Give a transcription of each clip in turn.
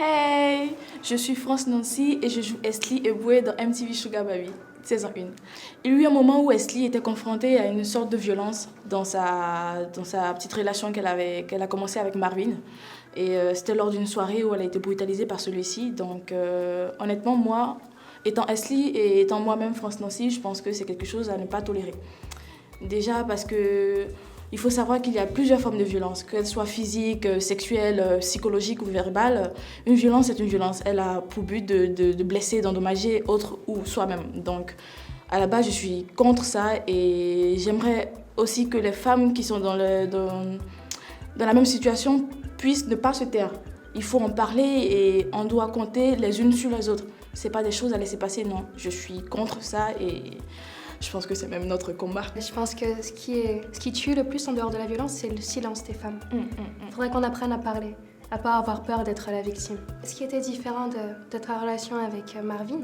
Hey, je suis France Nancy et je joue Esli Eboué dans MTV Sugar Baby, saison 1. Il y a eu un moment où Esli était confrontée à une sorte de violence dans sa petite relation qu'elle a commencé avec Marvin. Et c'était lors d'une soirée où elle a été brutalisée par celui-ci. Donc honnêtement, moi, étant Esli et étant moi-même France Nancy, je pense que c'est quelque chose à ne pas tolérer. Déjà parce que il faut savoir qu'il y a plusieurs formes de violence, qu'elles soient physiques, sexuelles, psychologiques ou verbales. Une violence est une violence. Elle a pour but de blesser, d'endommager autre ou soi-même. Donc, à la base, je suis contre ça et j'aimerais aussi que les femmes qui sont dans la même situation puissent ne pas se taire. Il faut en parler et on doit compter les unes sur les autres. C'est pas des choses à laisser passer, non. Je suis contre ça et je pense que c'est même notre combat. Je pense que ce qui tue le plus en dehors de la violence, c'est le silence des femmes. Il faudrait qu'on apprenne à parler, à pas avoir peur d'être la victime. Ce qui était différent de ta relation avec Marvin,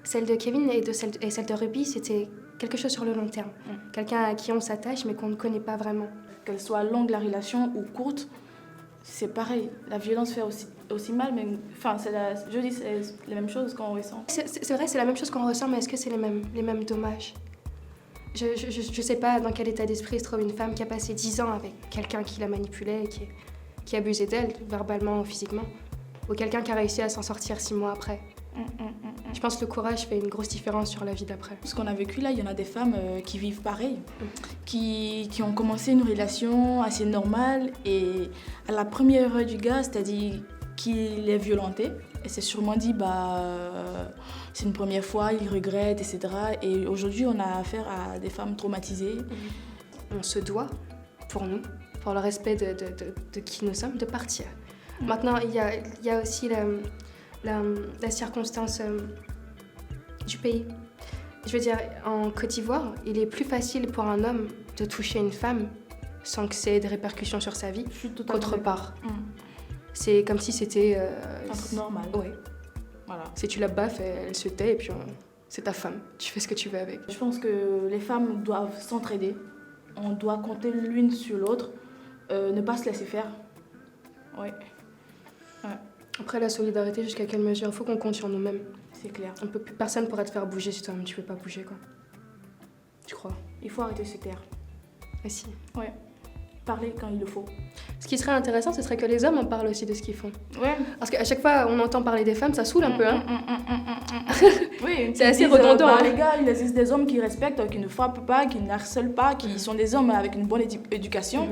celle de Kevin et celle de Ruby, c'était quelque chose sur le long terme. Quelqu'un à qui on s'attache mais qu'on ne connaît pas vraiment. Qu'elle soit longue la relation ou courte, c'est pareil. La violence fait aussi mal, mais enfin, c'est la même chose qu'on ressent. C'est vrai, c'est la même chose qu'on ressent, mais est-ce que c'est les mêmes dommages ? Je sais pas dans quel état d'esprit se trouve une femme qui a passé 10 ans avec quelqu'un qui la manipulait et qui abusait d'elle, verbalement ou physiquement, ou quelqu'un qui a réussi à s'en sortir 6 mois après. Je pense que le courage fait une grosse différence sur la vie d'après. Ce qu'on a vécu là, il y en a des femmes qui vivent pareil, qui ont commencé une relation assez normale et à la première heure du gars, c'est-à-dire qu'il est violenté, et s'est sûrement dit c'est une première fois, il regrette, etc. Et aujourd'hui, on a affaire à des femmes traumatisées. On se doit, pour nous, pour le respect de qui nous sommes, de partir. Maintenant, il y a aussi la circonstance du pays. Je veux dire, en Côte d'Ivoire, il est plus facile pour un homme de toucher une femme sans que ça ait des répercussions sur sa vie qu'autre part. C'est comme si c'était... un truc normal. Oui. Voilà. Si tu la baffes, elle se tait et puis c'est ta femme. Tu fais ce que tu veux avec. Je pense que les femmes doivent s'entraider. On doit compter l'une sur l'autre. Ne pas se laisser faire. Oui. Ouais. Après, la solidarité, jusqu'à quelle mesure ? Il faut qu'on compte sur nous-mêmes. C'est clair. Personne ne pourra te faire bouger si toi-même tu ne peux pas bouger, quoi. Tu crois ? Il faut arrêter de se taire. Ah si. Ouais. Parler quand il le faut. Ce qui serait intéressant, ce serait que les hommes en parlent aussi de ce qu'ils font. Ouais. Parce qu'à chaque fois, on entend parler des femmes, ça saoule un peu, hein. Oui, c'est assez redondant. Les gars, il existe des hommes qui respectent, qui ne frappent pas, qui n'harcèlent pas, qui sont des hommes avec une bonne éducation.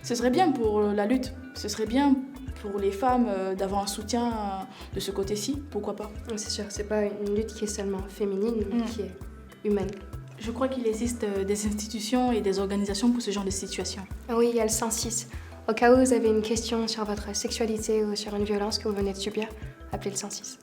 Ce serait bien pour la lutte. Ce serait bien pour les femmes d'avoir un soutien de ce côté-ci. Pourquoi pas ? C'est sûr, c'est pas une lutte qui est seulement féminine, mais qui est humaine. Je crois qu'il existe des institutions et des organisations pour ce genre de situation. Oui, il y a le 106. Au cas où vous avez une question sur votre sexualité ou sur une violence que vous venez de subir, appelez le 106.